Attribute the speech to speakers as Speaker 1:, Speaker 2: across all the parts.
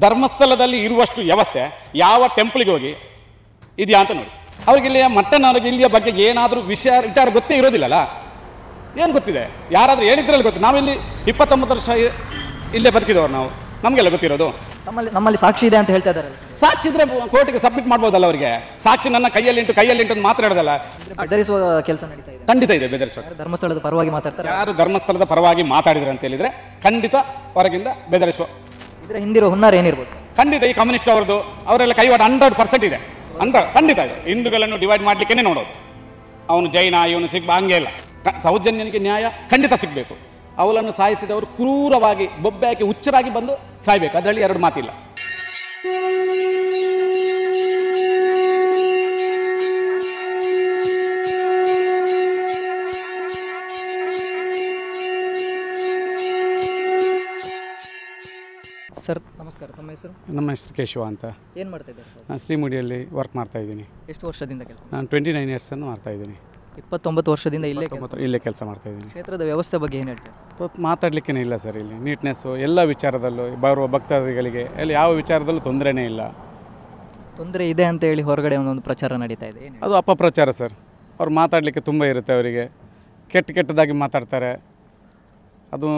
Speaker 1: ಧರ್ಮಸ್ಥಳದಲ್ಲಿ ಇರುವಷ್ಟು ವ್ಯವಸ್ಥೆ ಯಾವ ಟೆಂಪಲ್ಗೆ ಹೋಗಿ ಇದೆಯಾ ಅಂತ ನೋಡಿ. ಅವ್ರಿಗೆ ಇಲ್ಲಿ ಮಟ್ಟನವ್ರಿಗೆ ಇಲ್ಲಿಯ ಬಗ್ಗೆ ಏನಾದರೂ ವಿಚಾರ ಗೊತ್ತೇ ಇರೋದಿಲ್ಲಲ್ಲ. ಏನು ಗೊತ್ತಿದೆ? ಯಾರಾದರೂ ಹೇಳಿದ್ರಲ್ಲಿ ಗೊತ್ತು. ನಾವಿಲ್ಲಿ 29 ವರ್ಷ ಇಲ್ಲೇ ಬದುಕಿದವರು ನಾವು, ನಮಗೆಲ್ಲ ಗೊತ್ತಿರೋದು.
Speaker 2: ನಮ್ಮಲ್ಲಿ ಸಾಕ್ಷಿ ಇದೆ ಅಂತ ಹೇಳ್ತಾ ಇದ್ದಾರೆ.
Speaker 1: ಸಾಕ್ಷಿ ಇದ್ರೆ ಕೋರ್ಟಿಗೆ ಸಬ್ಮಿಟ್ ಮಾಡ್ಬೋದಲ್ಲ ಅವರಿಗೆ. ಸಾಕ್ಷಿ ನನ್ನ ಕೈಯಲ್ಲಿ ಅಂತ ಮಾತಾಡೋದಲ್ಲ.
Speaker 2: ಬೆದರಿಸುವ ಕೆಲಸ ನಡೀತಾ ಇದೆ.
Speaker 1: ಖಂಡಿತ ಇದೆ ಬೆದರಿಸುವ.
Speaker 2: ಧರ್ಮಸ್ಥಳದ ಪರವಾಗಿ ಮಾತಾಡ್ತಾರೆ.
Speaker 1: ಯಾರು ಧರ್ಮಸ್ಥಳದ ಪರವಾಗಿ ಮಾತಾಡಿದ್ರೆ ಅಂತ ಹೇಳಿದ್ರೆ ಖಂಡಿತ ಹೊರಗಿಂದ ಬೆದರಿಸುವ.
Speaker 2: ಇದರ ಹಿಂದಿರೋ ಹುನ್ನಾರ ಏನಿರ್ಬೋದು?
Speaker 1: ಖಂಡಿತ ಈ ಕಮ್ಯುನಿಸ್ಟ್ ಅವರದು ಅವರೆಲ್ಲ ಕೈವಾಡ 100% ಇದೆ. ಖಂಡಿತ ಇದೆ. ಹಿಂದೂಗಳನ್ನು ಡಿವೈಡ್ ಮಾಡಲಿಕ್ಕೆ ನೋಡೋದು. ಅವನು ಜೈನ, ಇವನು ಸಿಗ್ಬ, ಹಂಗೆ ಇಲ್ಲ. ಸೌಜನ್ಯನಿಗೆ ನ್ಯಾಯ ಖಂಡಿತ ಸಿಗಬೇಕು. ಅವಳನ್ನು ಸಾಯಿಸಿದವರು ಕ್ರೂರವಾಗಿ ಬೊಬ್ಬೆ ಹಾಕಿ ಹುಚ್ಚರಾಗಿ ಬಂದು ಸಾಯ್ಬೇಕು. ಅದರಲ್ಲಿ ಎರಡು ಮಾತಿಲ್ಲ.
Speaker 2: ಸರ್ ನಮಸ್ಕಾರ, ತಮ್ಮ ಹೆಸರು?
Speaker 1: ನಮ್ಮ ಹೆಸರು ಕೇಶವ ಅಂತ.
Speaker 2: ಏನು ಮಾಡ್ತಾ ಇದ್ದಾರೆ?
Speaker 1: ನಾನು ಶ್ರೀಮುಡಿಯಲ್ಲಿ ವರ್ಕ್ ಮಾಡ್ತಾ ಇದ್ದೀನಿ.
Speaker 2: ಎಷ್ಟು ವರ್ಷದಿಂದ ಕೆಲಸ?
Speaker 1: ನಾನು 29 ಇಯರ್ಸನ್ನು ಮಾಡ್ತಾ ಇದ್ದೀನಿ.
Speaker 2: 29 ವರ್ಷದಿಂದ ಇಲ್ಲೇ
Speaker 1: ಕೆಲಸ ಮಾಡ್ತಾ ಇದ್ದೀನಿ.
Speaker 2: ಕ್ಷೇತ್ರದ ವ್ಯವಸ್ಥೆ ಬಗ್ಗೆ ಏನು ಹೇಳ್ತೀವಿ?
Speaker 1: ಮಾತಾಡಲಿಕ್ಕೇ ಇಲ್ಲ ಸರ್. ಇಲ್ಲಿ ನೀಟ್ನೆಸ್ಸು ಎಲ್ಲ ವಿಚಾರದಲ್ಲೂ ಬರುವ ಭಕ್ತಾದಿಗಳಿಗೆ ಎಲ್ಲ ಯಾವ ವಿಚಾರದಲ್ಲೂ ತೊಂದರೆನೇ ಇಲ್ಲ.
Speaker 2: ತೊಂದರೆ ಇದೆ ಅಂತ ಹೇಳಿ ಹೊರಗಡೆ ಒಂದೊಂದು ಪ್ರಚಾರ ನಡೀತಾ ಇದೆ.
Speaker 1: ಅದು ಅಪಪ್ರಚಾರ ಸರ್. ಅವ್ರು ಮಾತಾಡಲಿಕ್ಕೆ ತುಂಬ ಇರುತ್ತೆ. ಅವರಿಗೆ ಕೆಟ್ಟದಾಗಿ ಮಾತಾಡ್ತಾರೆ. ಅದು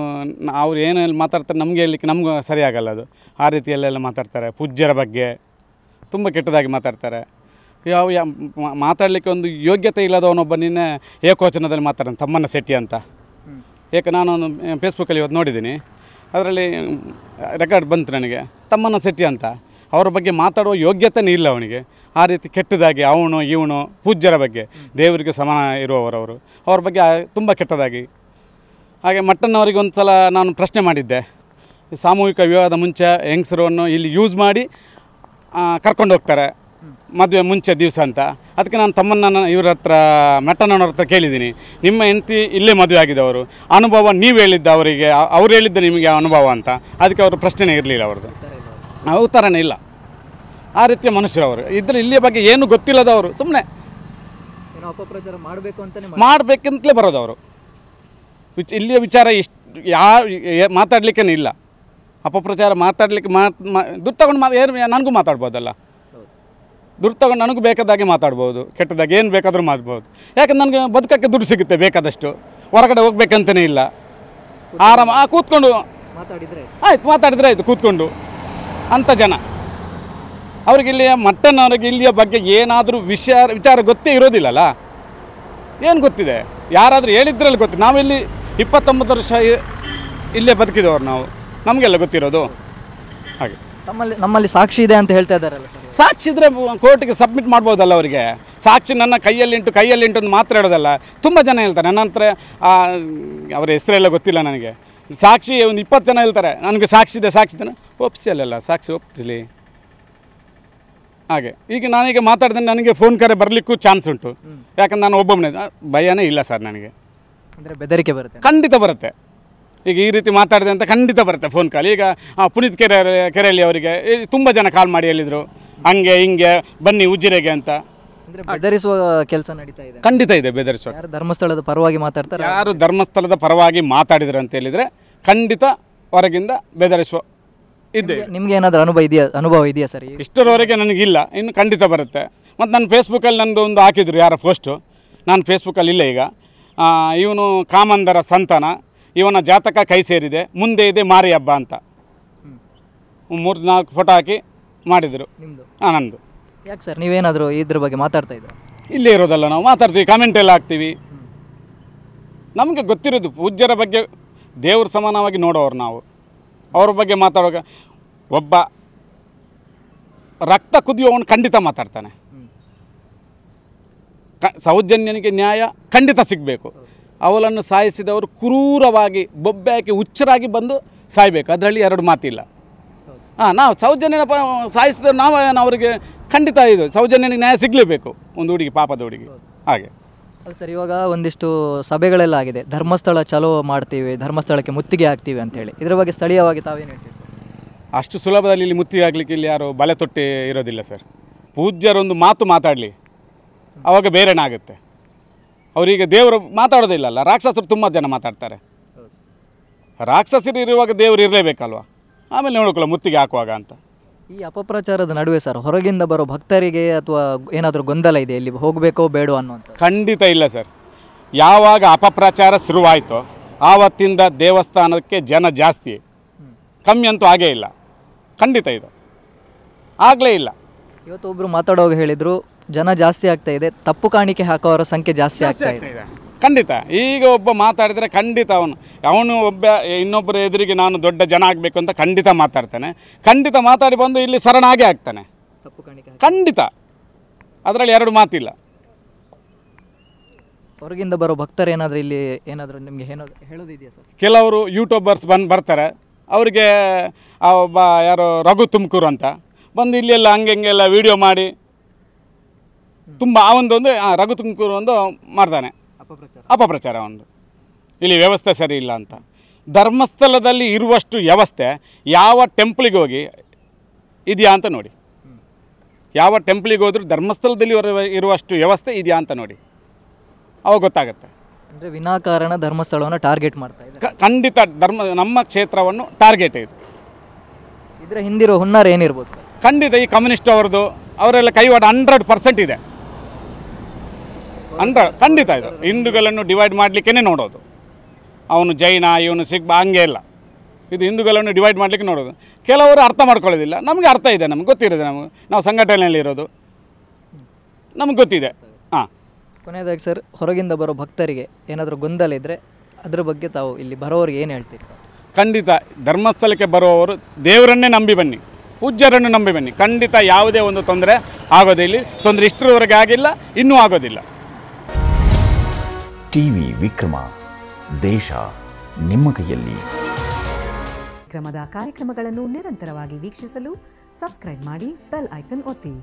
Speaker 1: ಅವ್ರು ಏನೆಲ್ಲ ಮಾತಾಡ್ತಾರೆ ನಮಗೆ ಹೇಳಲಿಕ್ಕೆ ನಮಗೂ ಸರಿಯಾಗಲ್ಲ. ಅದು ಆ ರೀತಿಯಲ್ಲೆಲ್ಲ ಮಾತಾಡ್ತಾರೆ. ಪೂಜ್ಯರ ಬಗ್ಗೆ ತುಂಬ ಕೆಟ್ಟದಾಗಿ ಮಾತಾಡ್ತಾರೆ. ಮಾತಾಡಲಿಕ್ಕೆ ಒಂದು ಯೋಗ್ಯತೆ ಇಲ್ಲದವನೊಬ್ಬ ನಿನ್ನೆ ಏಕವಚನದಲ್ಲಿ ಮಾತಾಡ್ತಾನೆ, ತಮ್ಮಣ್ಣ ಶೆಟ್ಟಿ ಅಂತ. ನಾನು ಫೇಸ್ಬುಕ್ಕಲ್ಲಿ ಇವತ್ತು ನೋಡಿದ್ದೀನಿ. ಅದರಲ್ಲಿ ರೆಕಾರ್ಡ್ ಬಂತು ನನಗೆ, ತಮ್ಮಣ್ಣ ಶೆಟ್ಟಿ ಅಂತ. ಅವರ ಬಗ್ಗೆ ಮಾತಾಡುವ ಯೋಗ್ಯತೆಯೇ ಇಲ್ಲ ಅವನಿಗೆ. ಆ ರೀತಿ ಕೆಟ್ಟದಾಗಿ ಅವನು ಇವನು ಪೂಜ್ಯರ ಬಗ್ಗೆ, ದೇವರಿಗೆ ಸಮಾನ ಇರುವವರವರು, ಅವ್ರ ಬಗ್ಗೆ ತುಂಬ ಕೆಟ್ಟದಾಗಿ. ಹಾಗೆ ಮಟ್ಟಣ್ಣವರಿಗೆ ಒಂದು ಸಲ ನಾನು ಪ್ರಶ್ನೆ ಮಾಡಿದ್ದೆ. ಸಾಮೂಹಿಕ ವಿವಾಹದ ಮುಂಚೆ ಹೆಂಗಸರನ್ನು ಇಲ್ಲಿ ಯೂಸ್ ಮಾಡಿ ಕರ್ಕೊಂಡು ಹೋಗ್ತಾರೆ ಮದುವೆ ಮುಂಚೆ ದಿವಸ ಅಂತ. ಅದಕ್ಕೆ ನಾನು ತಮ್ಮನ್ನ ಇವ್ರ ಹತ್ರ ಮಟ್ಟಣ್ಣನವ್ರ ಹತ್ರ ಕೇಳಿದ್ದೀನಿ, ನಿಮ್ಮ ಹೆಂಡತಿ ಇಲ್ಲೇ ಮದುವೆ ಆಗಿದ್ದವರು, ಅನುಭವ ನೀವು ಹೇಳಿದ್ದ ಅವರಿಗೆ, ಅವ್ರು ಹೇಳಿದ್ದ ನಿಮಗೆ ಅನುಭವ ಅಂತ. ಅದಕ್ಕೆ ಅವರು ಪ್ರಶ್ನೆ ಇರಲಿಲ್ಲ. ಅವ್ರದ್ದು ಉತ್ತರನೇ ಇಲ್ಲ. ಆ ರೀತಿಯ ಮನುಷ್ಯರು ಅವರು ಇದ್ದರೆ ಇಲ್ಲಿಯ ಬಗ್ಗೆ ಏನು ಗೊತ್ತಿಲ್ಲದವರು ಸುಮ್ಮನೆ
Speaker 2: ಅಪಪ್ರಚಾರ ಮಾಡಬೇಕು ಅಂತಲೇ
Speaker 1: ಮಾಡಬೇಕಂತಲೇ ಬರೋದು ಅವರು. ಇಲ್ಲಿಯ ವಿಚಾರ ಇಷ್ಟು ಮಾತಾಡಲಿಕ್ಕೇ ಇಲ್ಲ. ಅಪಪ್ರಚಾರ ಮಾತಾಡಲಿಕ್ಕೆ ದುಡ್ಡು ತಗೊಂಡು ಏನು ನನಗೂ ಮಾತಾಡ್ಬೋದಲ್ಲ. ದುಡ್ಡು ತಗೊಂಡು ನನಗೂ ಬೇಕಾದಾಗೆ ಮಾತಾಡ್ಬೋದು, ಕೆಟ್ಟದಾಗಿ ಏನು ಬೇಕಾದರೂ ಮಾಡ್ಬೋದು. ಯಾಕಂದ್ರೆ ನನಗೆ ಬದುಕೋಕ್ಕೆ ದುಡ್ಡು ಸಿಗುತ್ತೆ ಬೇಕಾದಷ್ಟು. ಹೊರಗಡೆ ಹೋಗ್ಬೇಕಂತಲೇ ಇಲ್ಲ. ಆರಾಮ ಕೂತ್ಕೊಂಡು ಮಾತಾಡಿದರೆ ಆಯಿತು ಕೂತ್ಕೊಂಡು ಅಂಥ ಜನ. ಅವ್ರಿಗೆ ಇಲ್ಲಿಯ ಮಟ್ಟನವ್ರಿಗೆ ಇಲ್ಲಿಯ ಬಗ್ಗೆ ಏನಾದರೂ ವಿಚಾರ ಗೊತ್ತೇ ಇರೋದಿಲ್ಲಲ್ಲ. ಏನು ಗೊತ್ತಿದೆ? ಯಾರಾದರೂ ಹೇಳಿದ್ರಲ್ಲಿ ಗೊತ್ತಿದೆ. ನಾವಿಲ್ಲಿ 29 ವರ್ಷ ಇಲ್ಲೇ ಬದುಕಿದವರು ನಾವು, ನಮಗೆಲ್ಲ ಗೊತ್ತಿರೋದು. ಹಾಗೆ
Speaker 2: ನಮ್ಮಲ್ಲಿ ಸಾಕ್ಷಿ ಇದೆ ಅಂತ ಹೇಳ್ತಾ ಇದ್ದಾರಲ್ಲ.
Speaker 1: ಸಾಕ್ಷಿ ಇದ್ದರೆ ಕೋರ್ಟಿಗೆ ಸಬ್ಮಿಟ್ ಮಾಡ್ಬೋದಲ್ಲ ಅವರಿಗೆ. ಸಾಕ್ಷಿ ನನ್ನ ಕೈಯಲ್ಲಿ ಅಂತ ಮಾತ್ರ ಹೇಳೋದಲ್ಲ. ತುಂಬ ಜನ ಹೇಳ್ತಾರೆ ನನ್ನ ಹತ್ರ, ಅವರ ಹೆಸರೆಲ್ಲ ಗೊತ್ತಿಲ್ಲ ನನಗೆ. ಸಾಕ್ಷಿ ಒಂದು 20 ಜನ ಹೇಳ್ತಾರೆ ನನಗೆ ಸಾಕ್ಷಿ ಇದೆ ಒಪ್ಪಿಸಲ್ಲ. ಸಾಕ್ಷಿ ಒಪ್ಪಿಸಲಿ. ಹಾಗೆ ಈಗ ನಾನೀಗ ಮಾತಾಡಿದ್ರೆ ನನಗೆ ಫೋನ್ ಕರೆ ಬರಲಿಕ್ಕೂ ಚಾನ್ಸ್ ಉಂಟು. ಯಾಕಂದ್ರೆ ನಾನು ಒಬ್ಬೊಬ್ಬನೇ, ಭಯನೇ ಇಲ್ಲ ಸರ್ ನನಗೆ.
Speaker 2: ಅಂದರೆ ಬೆದರಿಕೆ ಬರುತ್ತೆ? ಖಂಡಿತ ಬರುತ್ತೆ.
Speaker 1: ಈಗ ಈ ರೀತಿ ಮಾತಾಡಿದೆ ಅಂತ ಖಂಡಿತ ಬರುತ್ತೆ ಫೋನ್ ಕಾಲ್. ಈಗ ಪುನೀತ್ ಕೆರೆಯಲ್ಲಿ ಅವರಿಗೆ ತುಂಬ ಜನ ಕಾಲ್ ಮಾಡಿ ಹೇಳಿದರು, ಹಂಗೆ ಹಿಂಗೆ ಬನ್ನಿ ಉಜಿರೆಗೆ ಅಂತ.
Speaker 2: ಬೆದರಿಸುವ ಕೆಲಸ ನಡೀತಾ ಇದೆ? ಖಂಡಿತ ಇದೆ ಬೆದರಿಸುವ. ಯಾರು ಧರ್ಮಸ್ಥಳದ ಪರವಾಗಿ ಮಾತಾಡ್ತಾರೆ?
Speaker 1: ಯಾರು ಧರ್ಮಸ್ಥಳದ ಪರವಾಗಿ ಮಾತಾಡಿದ್ರು ಅಂತ ಹೇಳಿದರೆ ಖಂಡಿತ ಹೊರಗಿಂದ ಬೆದರಿಸುವ ಇದೆ.
Speaker 2: ನಿಮ್ಗೆ ಏನಾದರೂ ಅನುಭವ ಇದೆಯಾ ಸರ್?
Speaker 1: ಇಷ್ಟರವರೆಗೆ ನನಗಿಲ್ಲ, ಇನ್ನು ಖಂಡಿತ ಬರುತ್ತೆ. ಮತ್ತು ನಾನು ಫೇಸ್ಬುಕ್ಕಲ್ಲಿ ನಂದು ಒಂದು ಹಾಕಿದ್ರು ಯಾರ ಪೋಸ್ಟು, ನಾನು ಫೇಸ್ಬುಕ್ಕಲ್ಲಿ ಇಲ್ಲ ಈಗ. ಇವನು ಕಾಮಂದರ ಸಂತಾನ, ಇವನ ಜಾತಕ ಕೈ ಸೇರಿದೆ, ಮುಂದೆ ಇದೆ ಮಾರಿ ಹಬ್ಬ ಅಂತ 3-4 ಫೋಟೋ ಹಾಕಿ ಮಾಡಿದರು.
Speaker 2: ನಿಮ್ಮದು?
Speaker 1: ನಂದು.
Speaker 2: ಯಾಕೆ ಸರ್ ನೀವೇನಾದರೂ ಇದ್ರ ಬಗ್ಗೆ ಮಾತಾಡ್ತಾ ಇದ್ದೀರಾ?
Speaker 1: ಇಲ್ಲೇ ಇರೋದಲ್ಲ, ನಾವು ಮಾತಾಡ್ತೀವಿ, ಕಾಮೆಂಟ್ ಎಲ್ಲ ಹಾಕ್ತೀವಿ. ನಮಗೆ ಗೊತ್ತಿರೋದು ಪೂಜ್ಯರ ಬಗ್ಗೆ ದೇವ್ರ ಸಮಾನವಾಗಿ ನೋಡೋರು ನಾವು. ಅವ್ರ ಬಗ್ಗೆ ಮಾತಾಡುವಾಗ ಒಬ್ಬ ರಕ್ತ ಕುದಿಯುವವನು ಖಂಡಿತ ಮಾತಾಡ್ತಾನೆ. ಸೌಜನ್ಯನಿಗೆ ನ್ಯಾಯ ಖಂಡಿತ ಸಿಗಬೇಕು. ಅವಳನ್ನು ಸಾಯಿಸಿದವರು ಕ್ರೂರವಾಗಿ ಬೊಬ್ಬೆ ಹಾಕಿ ಹುಚ್ಚರಾಗಿ ಬಂದು ಸಾಯಬೇಕು. ಅದರಲ್ಲಿ ಎರಡು ಮಾತಿಲ್ಲ. ನಾವು ಸೌಜನ್ಯನ ಸಾಯಿಸಿದವರು ನಾವು ಅವರಿಗೆ ಖಂಡಿತ ಇದು ಸೌಜನ್ಯನಿಗೆ ನ್ಯಾಯ ಸಿಗಲೇಬೇಕು. ಒಂದು ಹುಡುಗಿ, ಪಾಪದ ಹುಡುಗಿ. ಹಾಗೆ
Speaker 2: ಅಲ್ಲ ಸರ್, ಇವಾಗ ಒಂದಿಷ್ಟು ಸಭೆಗಳೆಲ್ಲ ಆಗಿದೆ, ಧರ್ಮಸ್ಥಳ ಚಲೋ ಮಾಡ್ತೀವಿ, ಧರ್ಮಸ್ಥಳಕ್ಕೆ ಮುತ್ತಿಗೆ ಹಾಕ್ತೀವಿ ಅಂತೇಳಿ. ಇದರ ಬಗ್ಗೆ ಸ್ಥಳೀಯವಾಗಿ ತಾವೇನು ಹೇಳ್ತೀವಿ?
Speaker 1: ಅಷ್ಟು ಸುಲಭದಲ್ಲಿ ಇಲ್ಲಿ ಮುತ್ತಿಗೆ ಹಾಕ್ಲಿಕ್ಕೆ ಇಲ್ಲಿ ಯಾರು ಬಲೆ ತೊಟ್ಟಿ ಇರೋದಿಲ್ಲ ಸರ್. ಪೂಜ್ಯರೊಂದು ಮಾತು ಮಾತಾಡಲಿ, ಆವಾಗ ಬೇರೆನೇ ಆಗುತ್ತೆ. ಅವರೀಗ ದೇವರು ಮಾತಾಡೋದಿಲ್ಲಲ್ಲ. ರಾಕ್ಷಸರು ತುಂಬ ಜನ ಮಾತಾಡ್ತಾರೆ. ರಾಕ್ಷಸರು ಇರುವಾಗ ದೇವರು ಇರಲೇಬೇಕಲ್ವ. ಆಮೇಲೆ ನೋಡ್ಕೊಳ್ಳೋ ಮುತ್ತಿಗೆ ಹಾಕುವಾಗ ಅಂತ.
Speaker 2: ಈ ಅಪಪ್ರಚಾರದ ನಡುವೆ ಸರ್ ಹೊರಗಿಂದ ಬರೋ ಭಕ್ತರಿಗೆ ಅಥವಾ ಏನಾದರೂ ಗೊಂದಲ ಇದೆ ಇಲ್ಲಿ ಹೋಗಬೇಕೋ ಬೇಡೋ ಅನ್ನೋಂಥ?
Speaker 1: ಖಂಡಿತ ಇಲ್ಲ ಸರ್. ಯಾವಾಗ ಅಪಪ್ರಚಾರ ಶುರುವಾಯಿತೋ ಆವತ್ತಿಂದ ದೇವಸ್ಥಾನಕ್ಕೆ ಜನ ಜಾಸ್ತಿ, ಕಮ್ಮಿ ಅಂತೂ ಆಗೇ ಇಲ್ಲ. ಖಂಡಿತ ಇದು ಆಗಲೇ ಇಲ್ಲ.
Speaker 2: ಇವತ್ತು ಒಬ್ಬರು ಮಾತಾಡುವಾಗ ಹೇಳಿದರು ಜನ ಜಾಸ್ತಿ ಆಗ್ತಾ ಇದೆ, ತಪ್ಪು ಕಾಣಿಕೆ ಹಾಕೋರ ಸಂಖ್ಯೆ ಜಾಸ್ತಿ ಆಗ್ತಾ ಇದೆ.
Speaker 1: ಖಂಡಿತ ಈಗ ಒಬ್ಬ ಮಾತಾಡಿದರೆ ಖಂಡಿತ ಅವನು ಒಬ್ಬ ಇನ್ನೊಬ್ಬರ ಎದುರಿಗೆ ನಾನು ದೊಡ್ಡ ಜನ ಆಗಬೇಕು ಅಂತ ಖಂಡಿತ ಮಾತಾಡ್ತಾನೆ. ಖಂಡಿತ ಮಾತಾಡಿ ಬಂದು ಇಲ್ಲಿ ಶರಣಾಗೇ ಆಗ್ತಾನೆ.
Speaker 2: ತಪ್ಪು ಕಾಣಿಕೆ
Speaker 1: ಖಂಡಿತ, ಅದರಲ್ಲಿ ಎರಡು ಮಾತಿಲ್ಲ.
Speaker 2: ಹೊರಗಿಂದ ಬರೋ ಭಕ್ತರು ಏನಾದರೂ ಇಲ್ಲಿ ಏನಾದರೂ ನಿಮಗೆ ಹೇಳೋದಿದೆಯಾ ಸರ್?
Speaker 1: ಕೆಲವರು ಯೂಟ್ಯೂಬರ್ಸ್ ಬರ್ತಾರೆ, ಅವರಿಗೆ ಆ ಒಬ್ಬ ಯಾರೋ ರಘು ತುಮಕೂರು ಅಂತ ಬಂದು ಇಲ್ಲೆಲ್ಲ ಹಂಗೆಲ್ಲ ವೀಡಿಯೋ ಮಾಡಿ ತುಂಬ ಅವನದೊಂದು ರಘು ತುಮಕೂರು ಒಂದು ಮಾಡ್ತಾನೆ ಅಪಪ್ರಚಾರ. ಒಂದು ಇಲ್ಲಿ ವ್ಯವಸ್ಥೆ ಸರಿ ಇಲ್ಲ ಅಂತ. ಧರ್ಮಸ್ಥಳದಲ್ಲಿ ಇರುವಷ್ಟು ವ್ಯವಸ್ಥೆ ಯಾವ ಟೆಂಪ್ಲಿಗೆ ಹೋಗಿ ಇದೆಯಾ ಅಂತ ನೋಡಿ. ಯಾವ ಟೆಂಪ್ಲಿಗೆ ಹೋದರೂ ಧರ್ಮಸ್ಥಳದಲ್ಲಿ ಇರುವಷ್ಟು ವ್ಯವಸ್ಥೆ ಇದೆಯಾ ಅಂತ ನೋಡಿ, ಅವಾಗ ಗೊತ್ತಾಗುತ್ತೆ.
Speaker 2: ಅಂದರೆ ವಿನಾಕಾರಣ ಧರ್ಮಸ್ಥಳವನ್ನು ಟಾರ್ಗೆಟ್ ಮಾಡ್ತಾ ಇದೆ.
Speaker 1: ಖಂಡಿತ ನಮ್ಮ ಕ್ಷೇತ್ರವನ್ನು ಟಾರ್ಗೆಟ್ ಇದೆ.
Speaker 2: ಇದರ ಹಿಂದಿರೋ ಹುನ್ನಾರ ಏನಿರ್ಬೋದು?
Speaker 1: ಖಂಡಿತ ಈ ಕಮ್ಯುನಿಸ್ಟ್ ಅವರದು ಅವರೆಲ್ಲ ಕೈವಾಡ 100% ಇದೆ. 100 ಖಂಡಿತ ಇದು. ಹಿಂದೂಗಳನ್ನು ಡಿವೈಡ್ ಮಾಡಲಿಕ್ಕೇ ನೋಡೋದು. ಅವನು ಜೈನ, ಇವನು ಸಿಖ್, ಹಂಗೆ ಇಲ್ಲ. ಇದು ಹಿಂದೂಗಳನ್ನು ಡಿವೈಡ್ ಮಾಡಲಿಕ್ಕೆ ನೋಡೋದು. ಕೆಲವರು ಅರ್ಥ ಮಾಡ್ಕೊಳ್ಳೋದಿಲ್ಲ. ನಮಗೆ ಅರ್ಥ ಇದೆ, ನಮ್ಗೆ ಗೊತ್ತಿರೋದು. ನಾವು ಸಂಘಟನೆಯಲ್ಲಿ ಇರೋದು, ನಮಗೆ ಗೊತ್ತಿದೆ. ಹಾಂ,
Speaker 2: ಕೊನೆಯದಾಗಿ ಸರ್, ಹೊರಗಿಂದ ಬರೋ ಭಕ್ತರಿಗೆ ಏನಾದರೂ ಗೊಂದಲ ಇದ್ದರೆ ಅದ್ರ ಬಗ್ಗೆ ತಾವು ಇಲ್ಲಿ ಬರೋರಿಗೆ ಏನು ಹೇಳ್ತೀರಿ?
Speaker 1: ಖಂಡಿತ ಧರ್ಮಸ್ಥಳಕ್ಕೆ ಬರುವವರು ದೇವರನ್ನೇ ನಂಬಿ ಬನ್ನಿ, ಪೂಜ್ಯರನ್ನು ನಂಬಿ ಬನ್ನಿ. ಖಂಡಿತ ಯಾವುದೇ ಒಂದು ತೊಂದರೆ ಆಗೋದಿಲ್ಲ. ತೊಂದರೆ ಇಷ್ಟರವರೆಗೆ ಆಗಿಲ್ಲ, ಇನ್ನೂ ಆಗೋದಿಲ್ಲ.
Speaker 3: ಟಿವಿ ವಿಕ್ರಮ, ದೇಶ ನಿಮ್ಮ ಕೈಯಲ್ಲಿ.
Speaker 4: ವಿಕ್ರಮದ ಕಾರ್ಯಕ್ರಮಗಳನ್ನು ನಿರಂತರವಾಗಿ ವೀಕ್ಷಿಸಲು ಸಬ್ಸ್ಕ್ರೈಬ್ ಮಾಡಿ, ಬೆಲ್ ಐಕನ್ ಒತ್ತಿ.